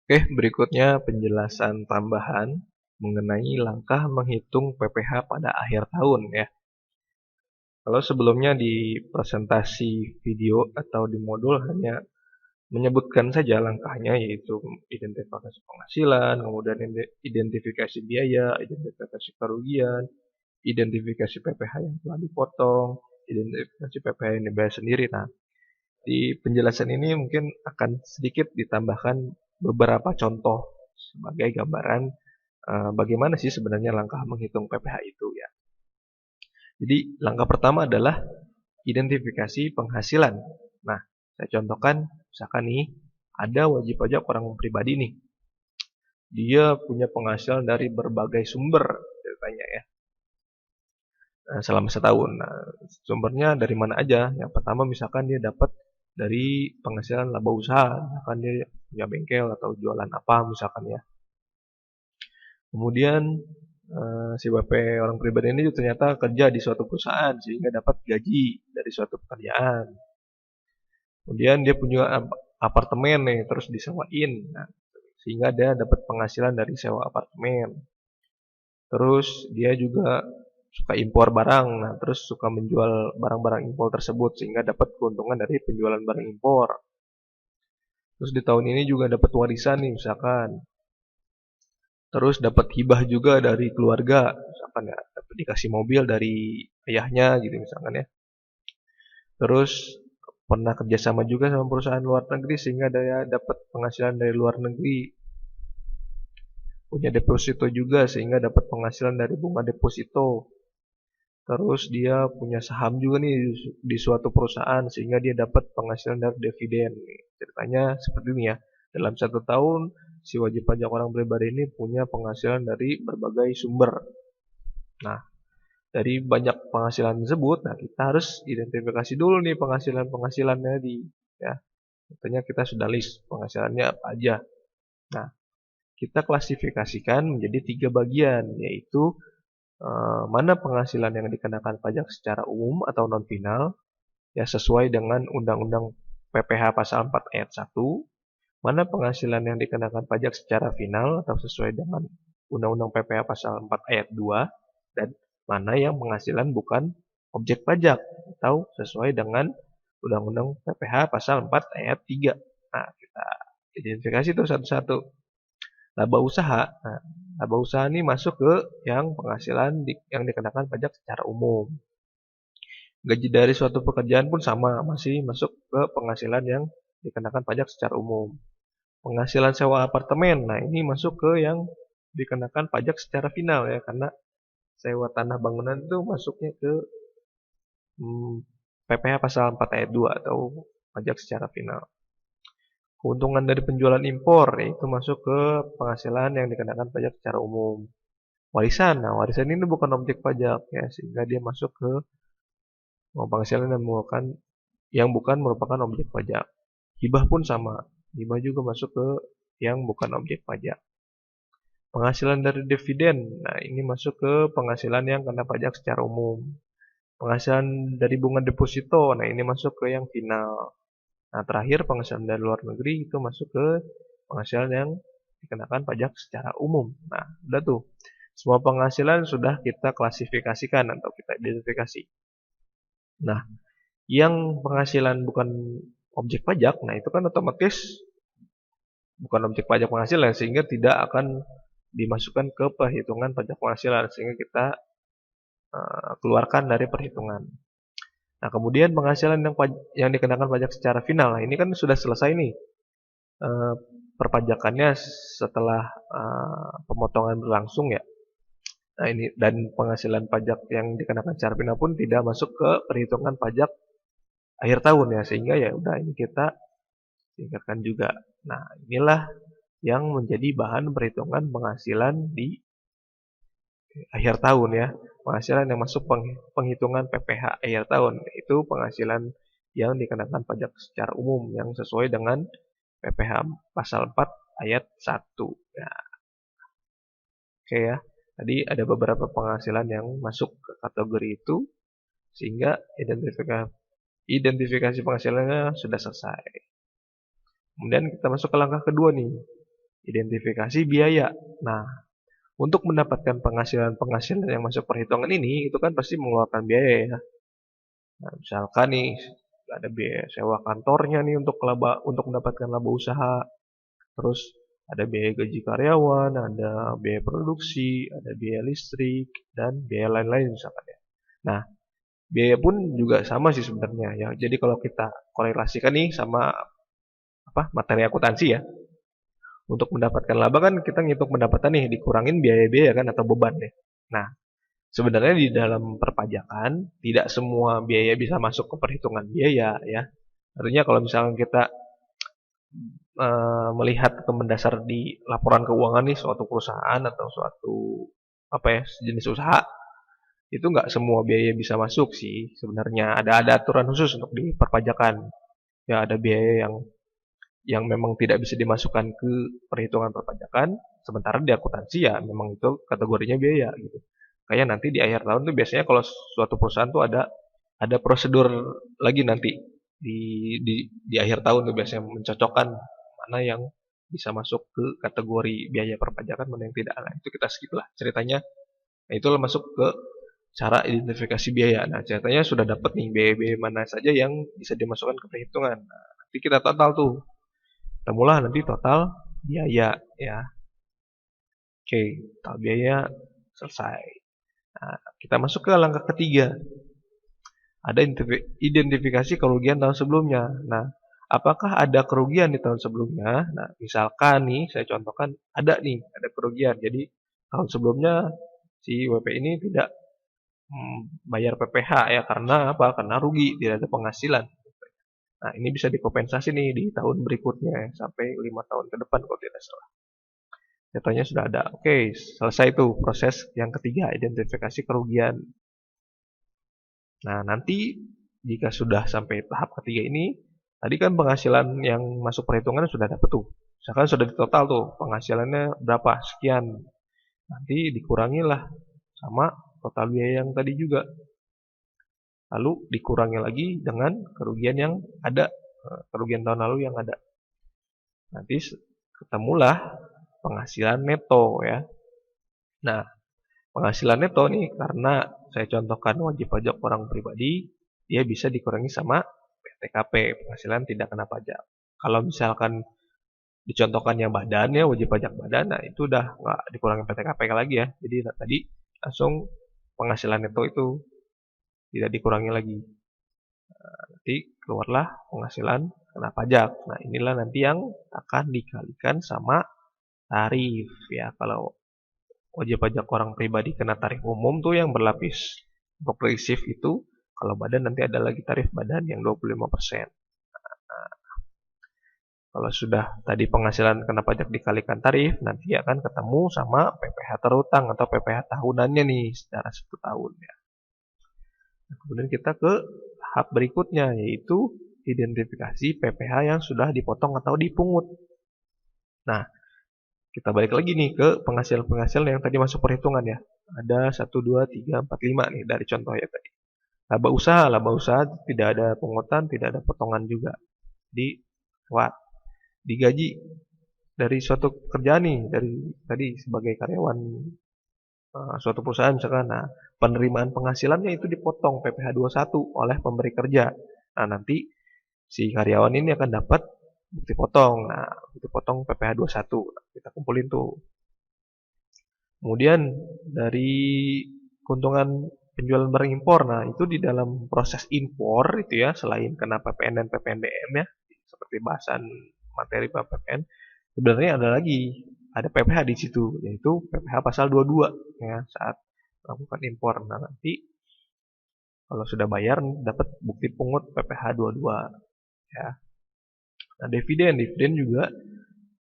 Oke, berikutnya penjelasan tambahan mengenai langkah menghitung PPh pada akhir tahun ya. Kalau sebelumnya di presentasi video atau di modul hanya menyebutkan saja langkahnya, yaitu identifikasi penghasilan, kemudian identifikasi biaya, identifikasi kerugian, identifikasi PPh yang telah dipotong, identifikasi PPh yang dibayar sendiri. Nah, di penjelasan ini mungkin akan sedikit ditambahkan beberapa contoh sebagai gambaran bagaimana sih sebenarnya langkah menghitung PPh itu ya. Jadi langkah pertama adalah identifikasi penghasilan. Nah, saya contohkan, misalkan nih, ada wajib pajak orang pribadi nih. Dia punya penghasilan dari berbagai sumber, ceritanya ya, selama setahun. Nah, sumbernya dari mana aja? Yang pertama misalkan dia dapat dari penghasilan laba usaha, misalkan dia punya bengkel atau jualan apa misalkan ya. Kemudian si BP orang pribadi ini ternyata kerja di suatu perusahaan sehingga dapat gaji dari suatu pekerjaan. Kemudian dia punya apartemen nih, terus disewain. Nah, sehingga dia dapat penghasilan dari sewa apartemen. Terus dia juga suka impor barang, nah terus suka menjual barang-barang impor tersebut sehingga dapat keuntungan dari penjualan barang impor. Terus di tahun ini juga dapat warisan nih misalkan. Terus dapat hibah juga dari keluarga, misalkan ya dapat dikasih mobil dari ayahnya gitu misalkan ya. Terus pernah kerjasama juga sama perusahaan luar negeri sehingga dia dapat penghasilan dari luar negeri. Punya deposito juga sehingga dapat penghasilan dari bunga deposito. Terus dia punya saham juga nih di suatu perusahaan sehingga dia dapat penghasilan dari dividen. Ceritanya seperti ini ya. Dalam satu tahun si wajib pajak orang pribadi ini punya penghasilan dari berbagai sumber. Nah, dari banyak penghasilan tersebut, nah kita harus identifikasi dulu nih penghasilan-penghasilannya di ya. Tentunya kita sudah list penghasilannya apa aja. Nah, kita klasifikasikan menjadi 3 bagian, yaitu mana penghasilan yang dikenakan pajak secara umum atau non final ya sesuai dengan Undang-Undang PPh pasal 4 ayat 1, mana penghasilan yang dikenakan pajak secara final atau sesuai dengan Undang-Undang PPh pasal 4 ayat 2, dan mana yang penghasilan bukan objek pajak atau sesuai dengan Undang-Undang PPh pasal 4 ayat 3. Nah, kita identifikasi itu satu-satu. Laba usaha. Nah, laba usaha ini masuk ke yang penghasilan yang dikenakan pajak secara umum. Gaji dari suatu pekerjaan pun sama, masih masuk ke penghasilan yang dikenakan pajak secara umum. Penghasilan sewa apartemen, nah ini masuk ke yang dikenakan pajak secara final ya, karena sewa tanah bangunan itu masuknya ke PPh pasal 4 ayat 2 atau pajak secara final. Keuntungan dari penjualan impor itu masuk ke penghasilan yang dikenakan pajak secara umum. Warisan, nah warisan ini bukan objek pajak ya, sehingga dia masuk ke penghasilan yang bukan merupakan objek pajak. Hibah pun sama, hibah juga masuk ke yang bukan objek pajak. Penghasilan dari dividen, nah ini masuk ke penghasilan yang kena pajak secara umum. Penghasilan dari bunga deposito, nah ini masuk ke yang final. Nah, terakhir penghasilan dari luar negeri itu masuk ke penghasilan yang dikenakan pajak secara umum. Nah, udah tuh. Semua penghasilan sudah kita klasifikasikan atau kita identifikasi. Nah, yang penghasilan bukan objek pajak, nah itu kan otomatis bukan objek pajak penghasilan sehingga tidak akan dimasukkan ke perhitungan pajak penghasilan sehingga kita keluarkan dari perhitungan. Nah, kemudian penghasilan yang dikenakan pajak secara final. Nah, ini kan sudah selesai nih perpajakannya setelah pemotongan berlangsung ya. Nah, ini dan penghasilan pajak yang dikenakan secara final pun tidak masuk ke perhitungan pajak akhir tahun ya, sehingga ya udah ini kita singkatkan juga. Nah, inilah yang menjadi bahan perhitungan penghasilan di akhir tahun ya. Penghasilan yang masuk penghitungan PPh akhir tahun itu penghasilan yang dikenakan pajak secara umum yang sesuai dengan PPh pasal 4 ayat 1. Ya, oke ya. Tadi ada beberapa penghasilan yang masuk ke kategori itu sehingga identifikasi penghasilannya sudah selesai. Kemudian kita masuk ke langkah kedua nih, identifikasi biaya. Nah, untuk mendapatkan penghasilan-penghasilan yang masuk perhitungan ini, itu kan pasti mengeluarkan biaya ya. Nah, misalkan nih, ada biaya sewa kantornya nih untuk mendapatkan laba usaha. Terus ada biaya gaji karyawan, ada biaya produksi, ada biaya listrik, dan biaya lain-lain misalkan ya. Nah, biaya pun juga sama sih sebenarnya ya. Jadi kalau kita korelasikan nih sama materi akuntansi ya. Untuk mendapatkan laba kan kita ngitung pendapatan nih dikurangin biaya-biaya kan atau beban ya. Nah, sebenarnya di dalam perpajakan tidak semua biaya bisa masuk ke perhitungan biaya ya. Artinya kalau misalnya kita melihat ke mendasar di laporan keuangan nih suatu perusahaan atau suatu jenis usaha, itu nggak semua biaya bisa masuk sih sebenarnya. Ada aturan khusus untuk di perpajakan. Ya ada biaya yang memang tidak bisa dimasukkan ke perhitungan perpajakan, sementara di akuntansi ya memang itu kategorinya biaya gitu. Kayak nanti di akhir tahun tuh biasanya kalau suatu perusahaan tuh ada prosedur lagi nanti di di akhir tahun tuh biasanya mencocokkan mana yang bisa masuk ke kategori biaya perpajakan mana yang tidak. Nah, itu kita skip lah ceritanya. Nah, itu masuk ke cara identifikasi biaya. Nah, ceritanya sudah dapat nih biaya-biaya mana saja yang bisa dimasukkan ke perhitungan. Nah, nanti kita total tuh. Temulah nanti total biaya ya. Oke, total biaya selesai. Nah, kita masuk ke langkah ketiga. Ada identifikasi kerugian tahun sebelumnya. Nah, apakah ada kerugian di tahun sebelumnya? Nah, misalkan nih, saya contohkan ada kerugian. Jadi, tahun sebelumnya si WP ini tidak bayar PPh ya karena apa? Karena rugi, tidak ada penghasilan. Nah, ini bisa dikompensasi nih di tahun berikutnya sampai 5 tahun ke depan kalau tidak salah. Datanya sudah ada. Oke, selesai tuh proses yang ketiga, identifikasi kerugian. Nah, nanti jika sudah sampai tahap ketiga ini, tadi kan penghasilan yang masuk perhitungan sudah dapat tuh. Misalkan sudah ditotal tuh, penghasilannya berapa, sekian. Nanti dikurangilah sama total biaya yang tadi juga. Lalu dikurangi lagi dengan kerugian yang ada, kerugian tahun lalu yang ada. Nanti ketemulah penghasilan neto ya. Nah, penghasilan neto nih karena saya contohkan wajib pajak orang pribadi, dia bisa dikurangi sama PTKP, penghasilan tidak kena pajak. Kalau misalkan dicontohkan yang badan ya, wajib pajak badan, nah itu udah nggak dikurangi PTKP lagi ya. Jadi tadi langsung penghasilan neto itu tidak dikurangi lagi. Nah, nanti keluarlah penghasilan kena pajak. Nah, inilah nanti yang akan dikalikan sama tarif ya. Kalau wajib pajak orang pribadi kena tarif umum tuh yang berlapis progresif itu, kalau badan nanti ada lagi tarif badan yang 25%. Nah, kalau sudah tadi penghasilan kena pajak dikalikan tarif, nanti akan ketemu sama PPh terutang atau PPh tahunannya nih secara 1 tahun ya. Nah, kemudian kita ke tahap berikutnya yaitu identifikasi PPh yang sudah dipotong atau dipungut. Nah, kita balik lagi nih ke penghasilan-penghasilan yang tadi masuk perhitungan ya. Ada 1, 2, 3, 4, 5 nih dari contoh ya tadi. Laba usaha tidak ada pungutan, tidak ada potongan juga. Jadi lewat. Digaji dari suatu pekerjaan nih, dari tadi sebagai karyawan suatu perusahaan misalkan. Nah, penerimaan penghasilannya itu dipotong PPh 21 oleh pemberi kerja. Nah, nanti si karyawan ini akan dapat bukti potong. Nah, bukti potong PPh 21. Nah, kita kumpulin tuh. Kemudian dari keuntungan penjualan barang impor. Nah, itu di dalam proses impor itu ya, selain kena PPN dan PPNBM ya, seperti bahasan materi PPN, sebenarnya ada PPh di situ, yaitu PPh pasal 22 ya saat melakukan impor. Nah, nanti kalau sudah bayar dapat bukti pungut PPh 22 ya. Nah, dividen juga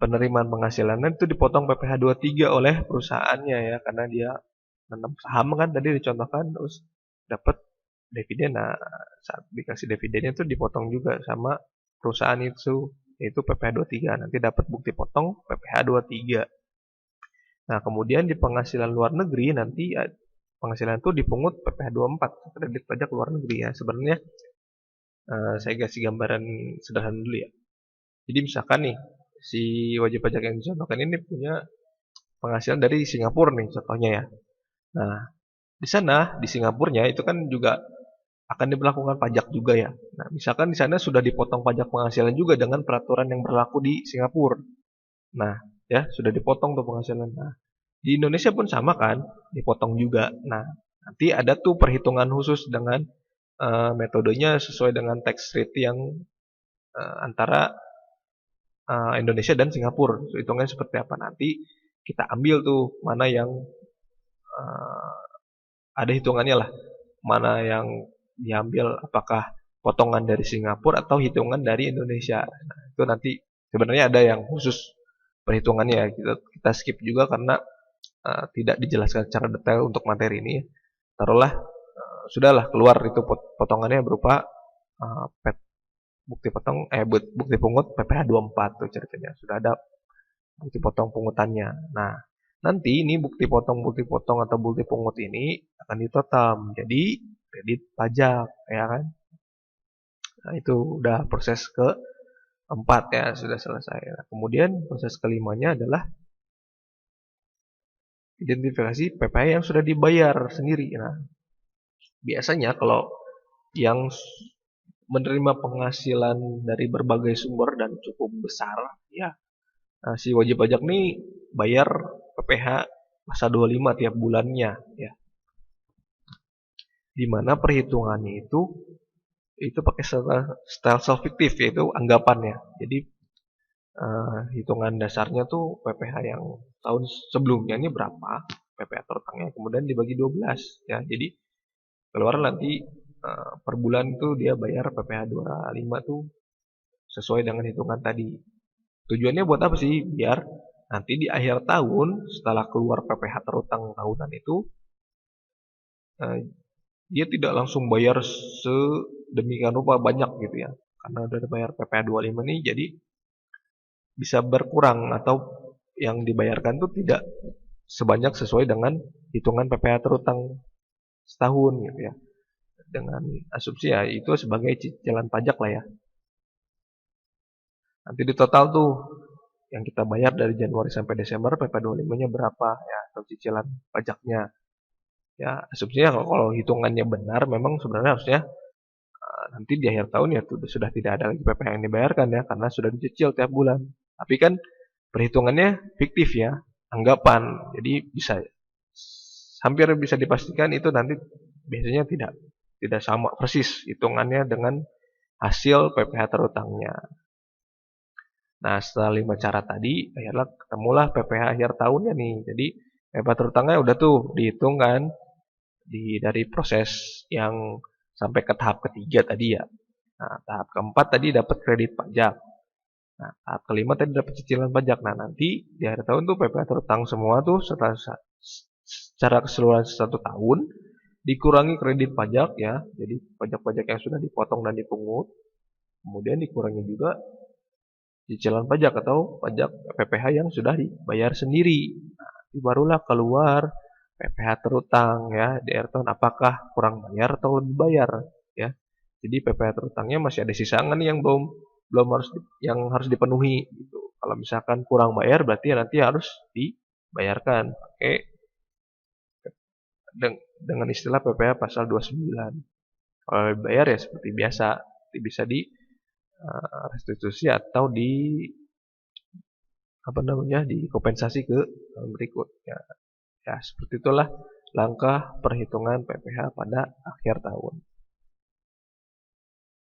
penerimaan penghasilannya itu dipotong PPh 23 oleh perusahaannya ya, karena dia nanam saham kan tadi dicontohkan, terus dapat dividen. Nah, saat dikasih dividennya itu dipotong juga sama perusahaan itu, yaitu PPh 23. Nanti dapat bukti potong PPh 23. Nah, kemudian di penghasilan luar negeri nanti penghasilan itu dipungut PPh 24, kredit pajak luar negeri ya. Sebenarnya saya kasih gambaran sederhana dulu ya. Jadi misalkan nih, si wajib pajak yang dicontohkan ini punya penghasilan dari Singapura nih contohnya ya. Nah, di sana di Singapurnya itu kan juga akan diberlakukan pajak juga ya. Nah, misalkan di sana sudah dipotong pajak penghasilan juga dengan peraturan yang berlaku di Singapura. Nah, ya sudah dipotong tuh penghasilan. Nah, di Indonesia pun sama kan, dipotong juga. Nah, nanti ada tuh perhitungan khusus dengan metodenya sesuai dengan tax rate yang antara Indonesia dan Singapura. Hitungannya seperti apa nanti kita ambil tuh mana yang eh, ada hitungannya lah, mana yang diambil apakah potongan dari Singapura atau hitungan dari Indonesia. Nah, itu nanti sebenarnya ada yang khusus perhitungannya ya. Kita skip juga karena tidak dijelaskan secara detail untuk materi ini. Taruhlah sudahlah keluar itu potongannya berupa bukti pungut PPh 24 tuh ceritanya. Sudah ada bukti potong pungutannya. Nah, nanti ini bukti potong atau bukti pungut ini akan ditotal menjadi kredit pajak, ya kan? Nah, itu udah proses keempat ya, sudah selesai. Nah, kemudian proses kelimanya adalah identifikasi PPh yang sudah dibayar sendiri. Nah, biasanya kalau yang menerima penghasilan dari berbagai sumber dan cukup besar, ya si wajib pajak nih bayar PPh pasal 25 tiap bulannya, ya. Di mana perhitungannya itu pakai style self fiktif yaitu anggapannya. Jadi hitungan dasarnya tuh PPh yang tahun sebelumnya ini berapa PPh terutangnya, kemudian dibagi 12 ya. Jadi keluar nanti per bulan tuh dia bayar PPh 25 tuh sesuai dengan hitungan tadi. Tujuannya buat apa sih? Biar nanti di akhir tahun setelah keluar PPh terutang tahunan itu eh, dia tidak langsung bayar sedemikian rupa banyak gitu ya. Karena udah bayar PPh 25 nih jadi bisa berkurang atau yang dibayarkan tuh tidak sebanyak sesuai dengan hitungan PPh terutang setahun gitu ya. Dengan asumsi ya itu sebagai cicilan pajak lah ya. Nanti di total tuh yang kita bayar dari Januari sampai Desember PPh 25-nya berapa ya atau cicilan pajaknya. Ya, asumsinya kalau hitungannya benar memang sebenarnya harusnya nanti di akhir tahun ya sudah tidak ada lagi PPh yang dibayarkan ya karena sudah dicicil tiap bulan. Tapi kan perhitungannya fiktif ya, anggapan. Jadi hampir bisa dipastikan itu nanti biasanya tidak sama persis hitungannya dengan hasil PPh terutangnya. Nah, setelah 5 cara tadi, akhirnya ketemulah PPh akhir tahunnya nih. Jadi, PPh terutangnya udah tuh dihitung kan dari proses yang sampai ke tahap ketiga tadi ya. Nah, tahap keempat tadi dapat kredit pajak. Nah, tahap kelima tadi dapat cicilan pajak. Nah, nanti di akhir tahun tuh PPh terutang semua tuh secara keseluruhan 1 tahun dikurangi kredit pajak ya. Jadi pajak-pajak yang sudah dipotong dan dipungut. Kemudian dikurangi juga cicilan pajak atau pajak PPh yang sudah dibayar sendiri. Nah, barulah keluar PPh terutang ya di akhir tahun apakah kurang bayar atau lebih bayar ya. Jadi PPh terutangnya masih ada sisangan yang belum harus dipenuhi gitu. Kalau misalkan kurang bayar berarti nanti harus dibayarkan pakai dengan istilah PPh pasal 29. Kalau bayar ya seperti biasa, bisa di restitusi atau dikompensasi ke tahun berikutnya. Ya, seperti itulah langkah perhitungan PPh pada akhir tahun.